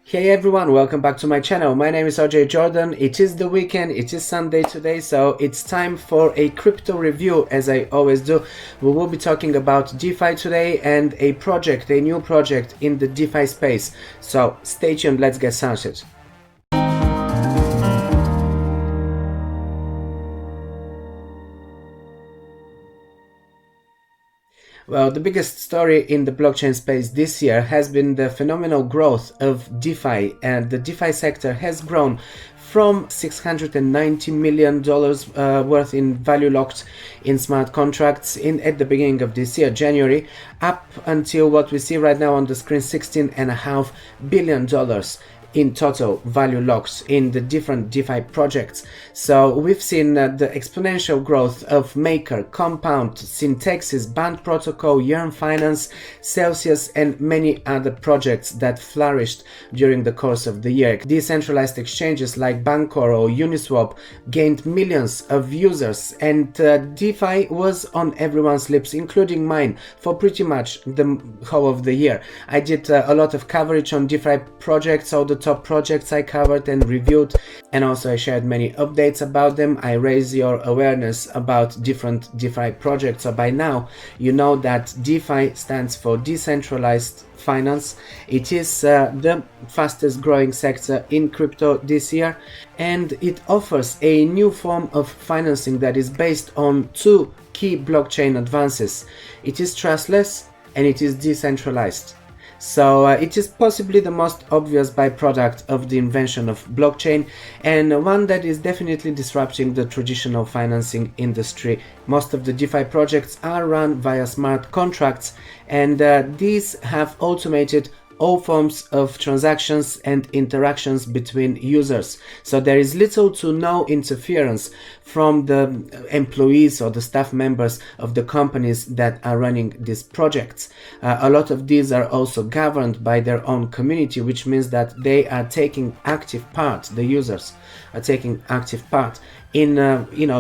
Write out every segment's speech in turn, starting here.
Hey everyone, welcome back to my channel. My name is RJ Jordan. It is the weekend, it is Sunday today, so it's time for a crypto review as I always do. We will be talking about DeFi today and a new project in the DeFi space. So stay tuned, let's get started. Well, the biggest story in the blockchain space this year has been the phenomenal growth of DeFi, and the DeFi sector has grown from $690 million worth in value locked in smart contracts at the beginning of this year, January, up until what we see right now on the screen, $16.5 billion in total value locked in the different DeFi projects. So we've seen the exponential growth of Maker, Compound, Syntaxis, Band Protocol, Yearn Finance, Celsius, and many other projects that flourished during the course of the year. Decentralized exchanges like Bancor or Uniswap gained millions of users, and DeFi was on everyone's lips, including mine, for pretty much the whole of the year. I did a lot of coverage on DeFi projects, all the top projects I covered and reviewed, and also I shared many updates about them. I raised your awareness about different DeFi projects, so by now you know that DeFi stands for decentralized finance. It is the fastest growing sector in crypto this year, and it offers a new form of financing that is based on two key blockchain advances. It is trustless and it is decentralized. So it is possibly the most obvious byproduct of the invention of blockchain, and one that is definitely disrupting the traditional financing industry. Most of the DeFi projects are run via smart contracts, and these have automated all forms of transactions and interactions between users. So there is little to no interference from the employees or the staff members of the companies that are running these projects. A lot of these are also governed by their own community, which means that they are taking active part, the users are taking active part in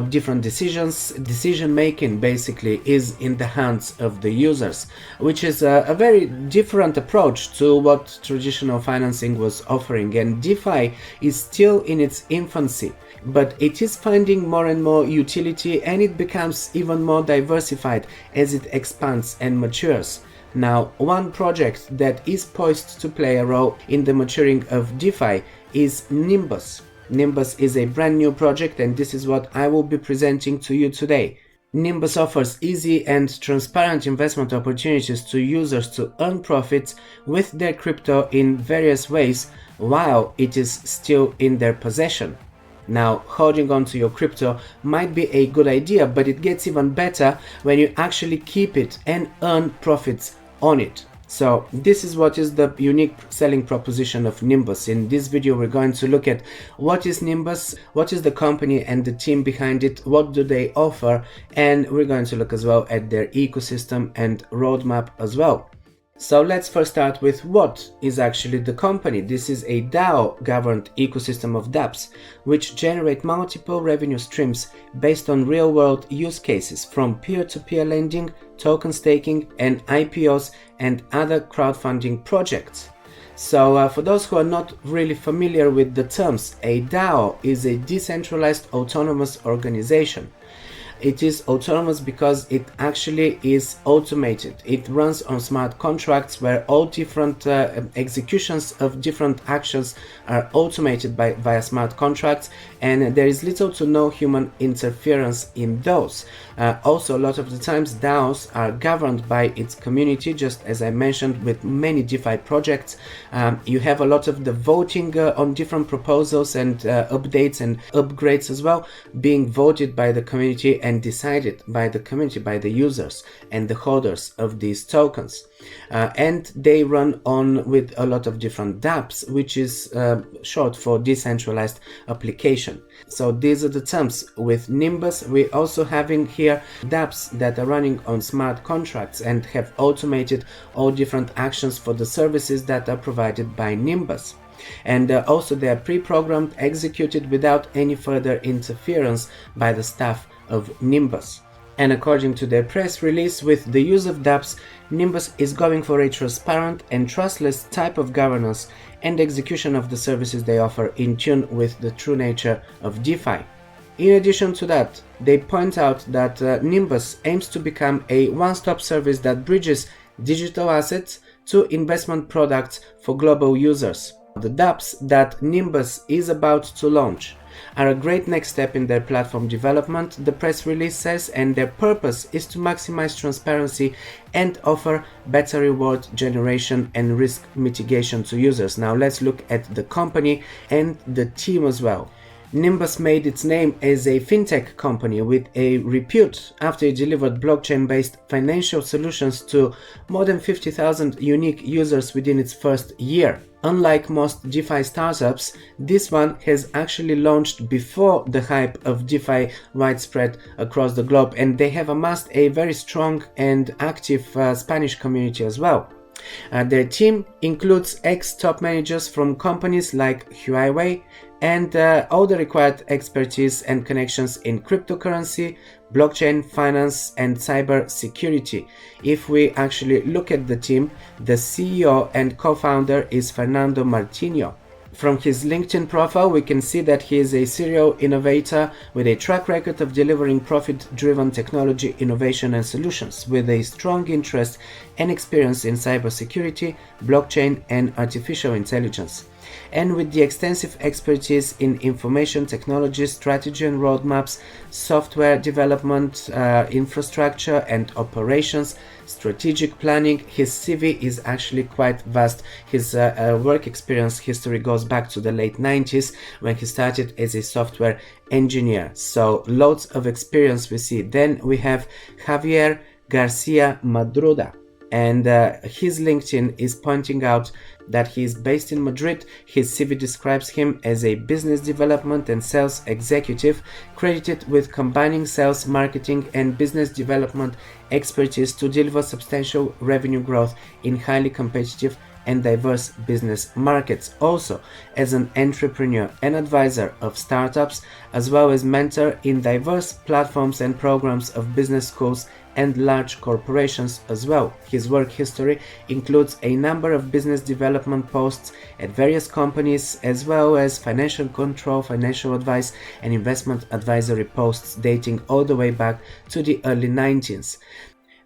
different decision making basically is in the hands of the users, which is a very different approach to what traditional financing was offering. And DeFi is still in its infancy, but it is finding more and more utility, and it becomes even more diversified as it expands and matures. Now, one project that is poised to play a role in the maturing of DeFi is Nimbus. Nimbus is a brand new project, and this is what I will be presenting to you today. Nimbus offers easy and transparent investment opportunities to users to earn profits with their crypto in various ways while it is still in their possession. Now, holding on to your crypto might be a good idea, but it gets even better when you actually keep it and earn profits on it. So this is what is the unique selling proposition of Nimbus. In this video we're going to look at what is Nimbus, what is the company and the team behind it, what do they offer, and we're going to look as well at their ecosystem and roadmap as well. So let's first start with what is actually the company. This is a DAO-governed ecosystem of dApps, which generate multiple revenue streams based on real-world use cases, from peer-to-peer lending, token staking, and IPOs and other crowdfunding projects. So for those who are not really familiar with the terms, a DAO is a decentralized autonomous organization. It is autonomous because it actually is automated. It runs on smart contracts where all different executions of different actions are automated via smart contracts, and there is little to no human interference in those. Also, a lot of the times DAOs are governed by its community, just as I mentioned with many DeFi projects. You have a lot of the voting on different proposals and updates and upgrades as well being voted by the community and decided by the community, by the users and the holders of these tokens. And they run on with a lot of different dApps, which is short for decentralized application. So these are the terms. With Nimbus, we're also having here dApps that are running on smart contracts and have automated all different actions for the services that are provided by Nimbus. And also they are pre-programmed, executed without any further interference by the staff of Nimbus. And according to their press release, with the use of dApps, Nimbus is going for a transparent and trustless type of governance and execution of the services they offer in tune with the true nature of DeFi. In addition to that, they point out that Nimbus aims to become a one-stop service that bridges digital assets to investment products for global users. The dApps that Nimbus is about to launch are a great next step in their platform development, the press release says, and their purpose is to maximize transparency and offer better reward generation and risk mitigation to users. Now let's look at the company and the team as well. Nimbus made its name as a fintech company with a repute after it delivered blockchain-based financial solutions to more than 50,000 unique users within its first year. Unlike most DeFi startups, this one has actually launched before the hype of DeFi widespread across the globe, and they have amassed a very strong and active Spanish community as well. Their team includes ex-top managers from companies like Huawei and all the required expertise and connections in cryptocurrency, blockchain, finance, and cyber security. If we actually look at the team, the CEO and co-founder is Fernando Martinho. From his LinkedIn profile, we can see that he is a serial innovator with a track record of delivering profit-driven technology, innovation, and solutions, with a strong interest and experience in cybersecurity, blockchain, and artificial intelligence. And with the extensive expertise in information technology, strategy and roadmaps, software development, infrastructure and operations, strategic planning, his CV is actually quite vast. His work experience history goes back to the late 90s when he started as a software engineer. So loads of experience we see. Then we have Javier Garcia Madruda. And his LinkedIn is pointing out that he is based in Madrid. His CV describes him as a business development and sales executive, credited with combining sales, marketing, and business development expertise to deliver substantial revenue growth in highly competitive and diverse business markets. Also, as an entrepreneur and advisor of startups, as well as mentor in diverse platforms and programs of business schools and large corporations as well. His work history includes a number of business development posts at various companies, as well as financial control, financial advice, and investment advisory posts dating all the way back to the early 90s.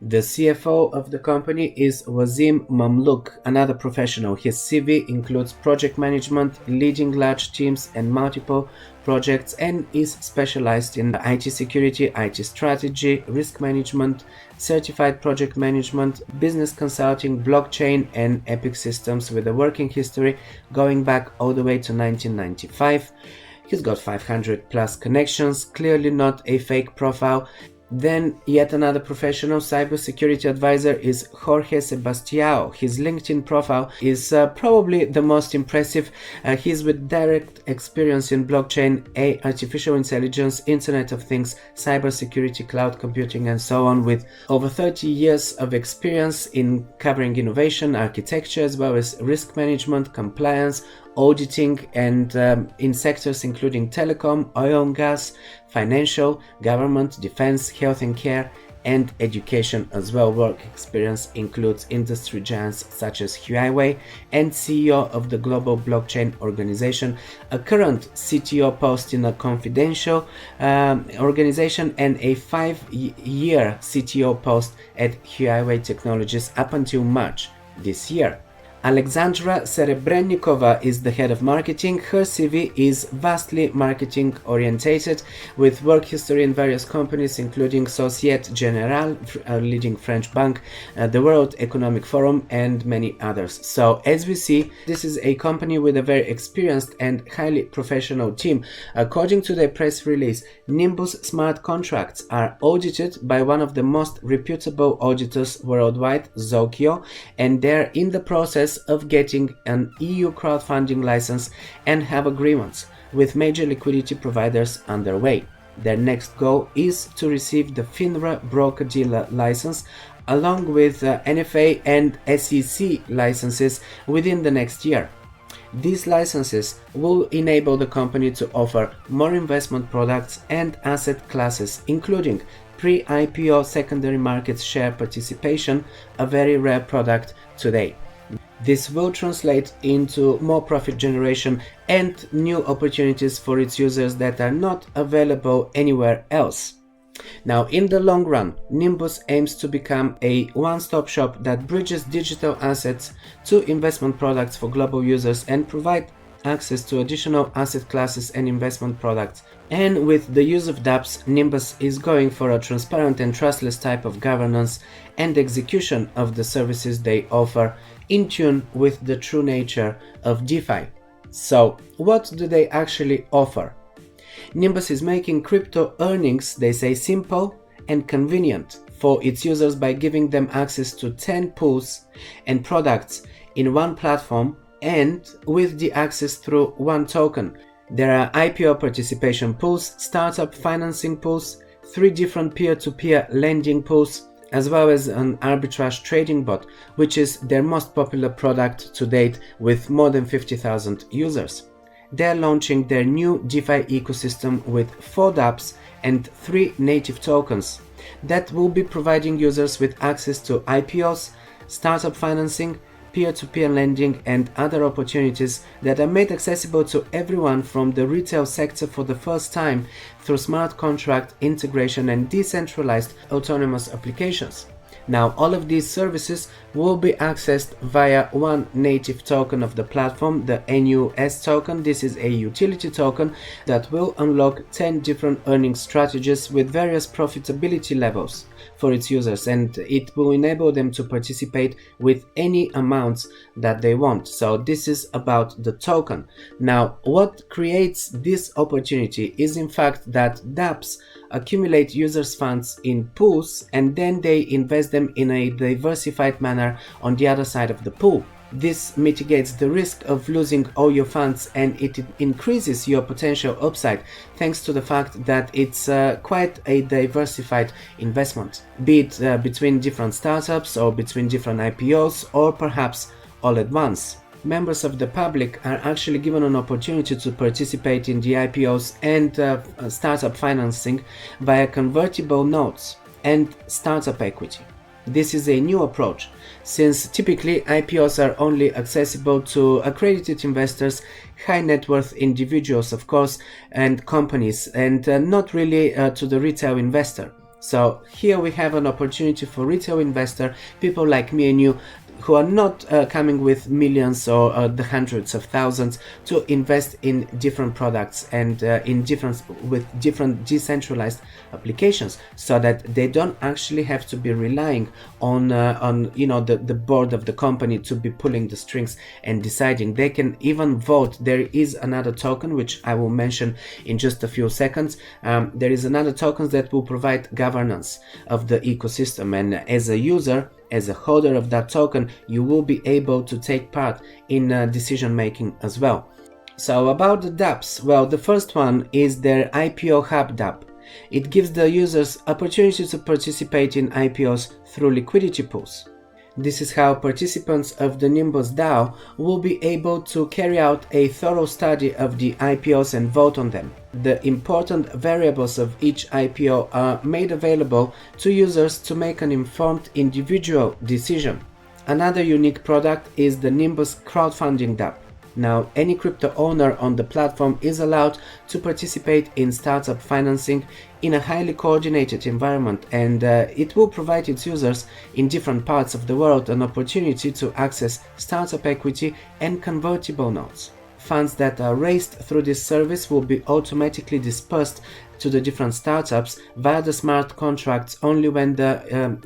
The CFO of the company is Wasim Mamlouk, another professional. His CV includes project management, leading large teams and multiple projects, and is specialized in IT security, IT strategy, risk management, certified project management, business consulting, blockchain, and Epic systems, with a working history going back all the way to 1995. He's got 500 plus connections, clearly not a fake profile. Then yet another professional cybersecurity advisor is Jorge Sebastiao. His LinkedIn profile is probably the most impressive. He's with direct experience in blockchain, artificial intelligence, Internet of Things, cybersecurity, cloud computing, and so on, with over 30 years of experience in covering innovation, architecture, as well as risk management, compliance, auditing, and in sectors including telecom, oil and gas, financial, government, defense, health and care, and education as well. Work experience includes industry giants such as Huawei and CEO of the global blockchain organization, a current CTO post in a confidential organization, and a 5-year CTO post at Huawei Technologies up until March this year. Alexandra Serebrennikova is the head of marketing. Her CV is vastly marketing orientated, with work history in various companies including Societe Generale, a leading French bank, the World Economic Forum, and many others. So as we see, this is a company with a very experienced and highly professional team. According to their press release, Nimbus smart contracts are audited by one of the most reputable auditors worldwide, Zokyo, and they're in the process of getting an EU crowdfunding license and have agreements with major liquidity providers underway. Their next goal is to receive the FINRA broker-dealer license along with NFA and SEC licenses within the next year. These licenses will enable the company to offer more investment products and asset classes, including pre-IPO secondary market share participation, a very rare product today. This will translate into more profit generation and new opportunities for its users that are not available anywhere else. Now, in the long run, Nimbus aims to become a one-stop shop that bridges digital assets to investment products for global users and provide access to additional asset classes and investment products. And with the use of dApps, Nimbus is going for a transparent and trustless type of governance and execution of the services they offer, in tune with the true nature of DeFi. So, what do they actually offer? Nimbus is making crypto earnings, they say, simple and convenient for its users by giving them access to 10 pools and products in one platform and with the access through one token. There are IPO participation pools, startup financing pools, 3 different peer-to-peer lending pools, as well as an arbitrage trading bot, which is their most popular product to date with more than 50,000 users. They're launching their new DeFi ecosystem with 4 dApps and 3 native tokens that will be providing users with access to IPOs, startup financing, peer-to-peer lending and other opportunities that are made accessible to everyone from the retail sector for the first time through smart contract integration and decentralized autonomous applications. Now, all of these services will be accessed via one native token of the platform, the NUS token. This is a utility token that will unlock 10 different earning strategies with various profitability levels for its users, and it will enable them to participate with any amounts that they want. So this is about the token. Now, what creates this opportunity is in fact that dApps accumulate users' funds in pools and then they invest them in a diversified manner on the other side of the pool. This mitigates the risk of losing all your funds and it increases your potential upside thanks to the fact that it's quite a diversified investment, be it between different startups or between different IPOs or perhaps all at once. Members of the public are actually given an opportunity to participate in the IPOs and startup financing via convertible notes and startup equity. This is a new approach, since typically IPOs are only accessible to accredited investors, high net worth individuals of course, and companies, and not really to the retail investor. So here we have an opportunity for retail investor, people like me and you, who are not coming with millions or the hundreds of thousands, to invest in different products and with different decentralized applications, so that they don't actually have to be relying on the board of the company to be pulling the strings and deciding. They can even vote. There is another token which I will mention in just a few seconds. There is another token that will provide governance of the ecosystem, and as a user, as a holder of that token, you will be able to take part in decision making as well. So about the dApps, well, the first one is their Ipo Hub dApp. It gives the users opportunity to participate in IPOs through liquidity pools. This is how participants of the Nimbus DAO will be able to carry out a thorough study of the IPOs and vote on them. The important variables of each IPO are made available to users to make an informed individual decision. Another unique product is the Nimbus Crowdfunding Dab. Now, any crypto owner on the platform is allowed to participate in startup financing in a highly coordinated environment, and it will provide its users in different parts of the world an opportunity to access startup equity and convertible notes. Funds that are raised through this service will be automatically dispersed to the different startups via the smart contracts only when the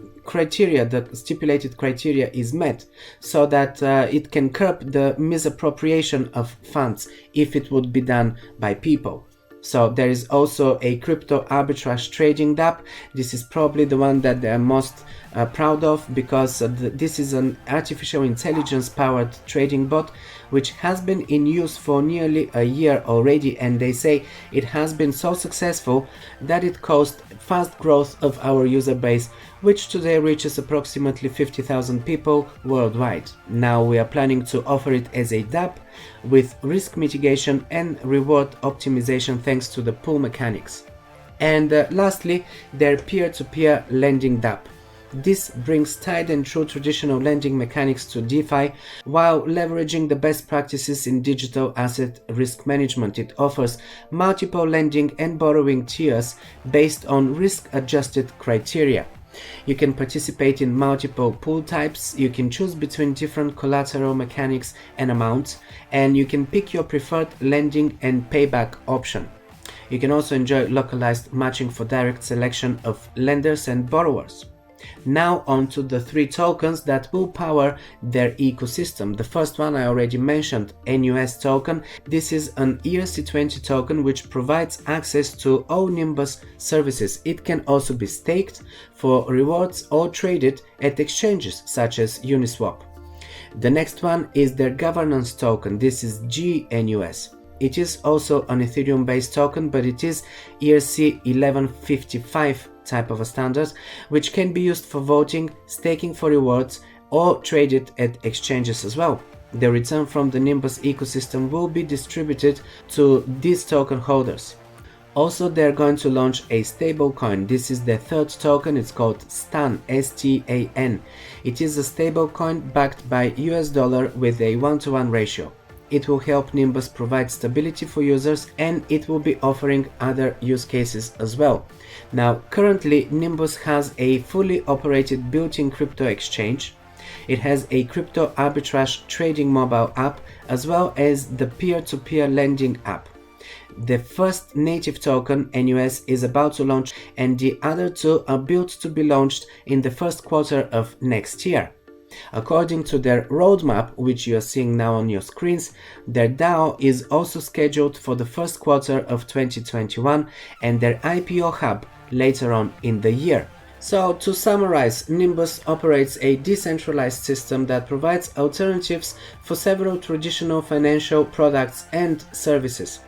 stipulated criteria is met, so that it can curb the misappropriation of funds if it would be done by people. So there is also a crypto arbitrage trading dApp. This is probably the one that they are most proud of, because this is an artificial intelligence powered trading bot which has been in use for nearly a year already, and they say it has been so successful that it caused fast growth of our user base, which today reaches approximately 50,000 people worldwide. Now we are planning to offer it as a dApp with risk mitigation and reward optimization thanks to the pool mechanics. And lastly, their peer-to-peer lending dApp. This brings tried and true traditional lending mechanics to DeFi while leveraging the best practices in digital asset risk management. It offers multiple lending and borrowing tiers based on risk-adjusted criteria. You can participate in multiple pool types, you can choose between different collateral mechanics and amounts, and you can pick your preferred lending and payback option. You can also enjoy localized matching for direct selection of lenders and borrowers. Now on to the 3 tokens that will power their ecosystem. The first one I already mentioned, Nus Token. This is an ERC20 token which provides access to all Nimbus services. It can also be staked for rewards or traded at exchanges such as Uniswap. The next one is their governance token. This is GNUS. It is also an Ethereum based token, but it is ERC 1155 type of a standard, which can be used for voting, staking for rewards, or traded at exchanges as well. The return from the Nimbus ecosystem will be distributed to these token holders. Also, they're going to launch a stablecoin. This is their 3rd token. It's called STAN, S-T-A-N. It is a stablecoin backed by US dollar with a 1-to-1 ratio. It will help Nimbus provide stability for users, and it will be offering other use cases as well. Now, currently Nimbus has a fully operated built-in crypto exchange. It has a crypto arbitrage trading mobile app as well as the peer-to-peer lending app. The first native token, NUS, is about to launch, and the other 2 are built to be launched in the first quarter of next year. According to their roadmap, which you are seeing now on your screens, their DAO is also scheduled for the first quarter of 2021 and their IPO Hub later on in the year. So to summarize, Nimbus operates a decentralized system that provides alternatives for several traditional financial products and services.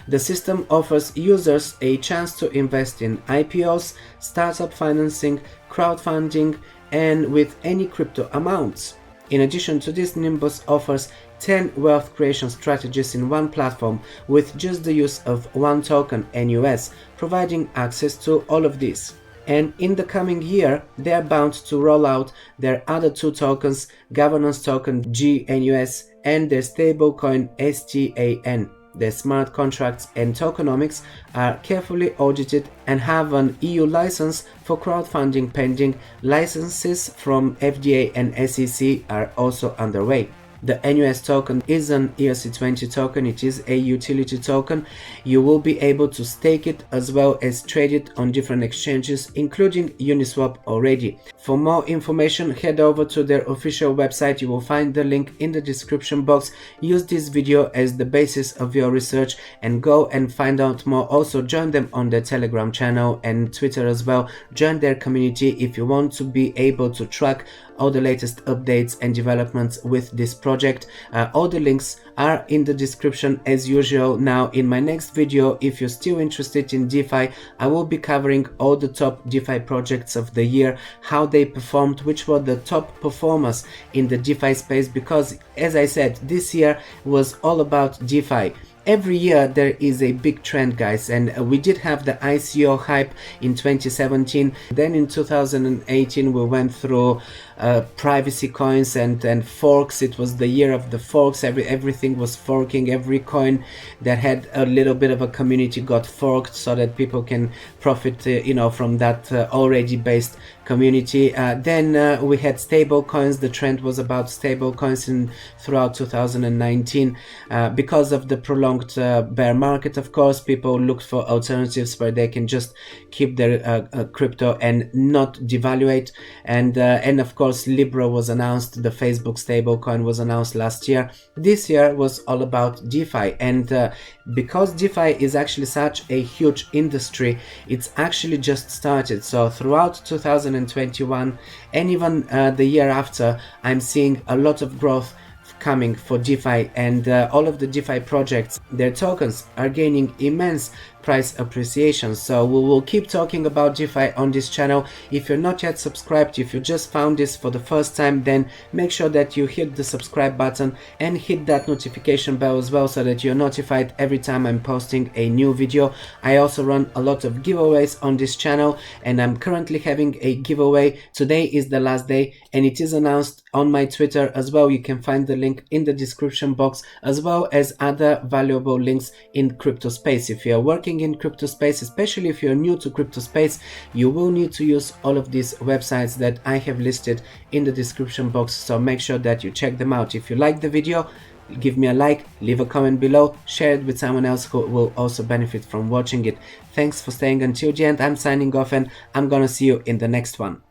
The system offers users a chance to invest in IPOs, startup financing, crowdfunding, and with any crypto amounts. In addition to this, Nimbus offers 10 wealth creation strategies in one platform with just the use of 1 token NUS, providing access to all of these. And in the coming year, they are bound to roll out their other 2 tokens, governance token GNUS and their stablecoin STAN. Their smart contracts and tokenomics are carefully audited and have an EU license for crowdfunding pending. Licenses from FDA and SEC are also underway. The NUS token is an ERC20 token. It is a utility token. You will be able to stake it as well as trade it on different exchanges, including Uniswap already. For more information, head over to their official website. You will find the link in the description box. Use this video as the basis of your research and go and find out more. Also, join them on their Telegram channel and Twitter as well. Join their community if you want to be able to track all the latest updates and developments with this project. All the links are in the description as usual. Now, in my next video, if you're still interested in DeFi, I will be covering all the top DeFi projects of the year, how they performed, which were the top performers in the DeFi space, because as I said, this year was all about DeFi. Every year there is a big trend, guys, and we did have the ICO hype in 2017. Then in 2018 we went through privacy coins and forks. It was the year of the forks. Everything was forking. Every coin that had a little bit of a community got forked so that people can profit from that already based community. Then we had stable coins. The trend was about stable coins throughout 2019 because of the prolonged bear market. Of course, people looked for alternatives where they can just keep their crypto and not devaluate, and of course Libra was announced. The Facebook stablecoin was announced last year. This year was all about DeFi, and because DeFi is actually such a huge industry, it's actually just started. So throughout 2021 and even the year after, I'm seeing a lot of growth coming for DeFi, and all of the DeFi projects, their tokens are gaining immense price appreciation. So we will keep talking about DeFi on this channel. If you're not yet subscribed, if you just found this for the first time, then make sure that you hit the subscribe button and hit that notification bell as well, so that you're notified every time I'm posting a new video. I also run a lot of giveaways on this channel, and I'm currently having a giveaway. Today is the last day, and it is announced on my Twitter as well. You can find the link in the description box, as well as other valuable links in crypto space. If you're working in crypto space, especially if you're new to crypto space, you will need to use all of these websites that I have listed in the description box, so make sure that you check them out. If you like the video, give me a like, leave a comment below, share it with someone else who will also benefit from watching it. Thanks for staying until the end. I'm signing off, and I'm gonna see you in the next one.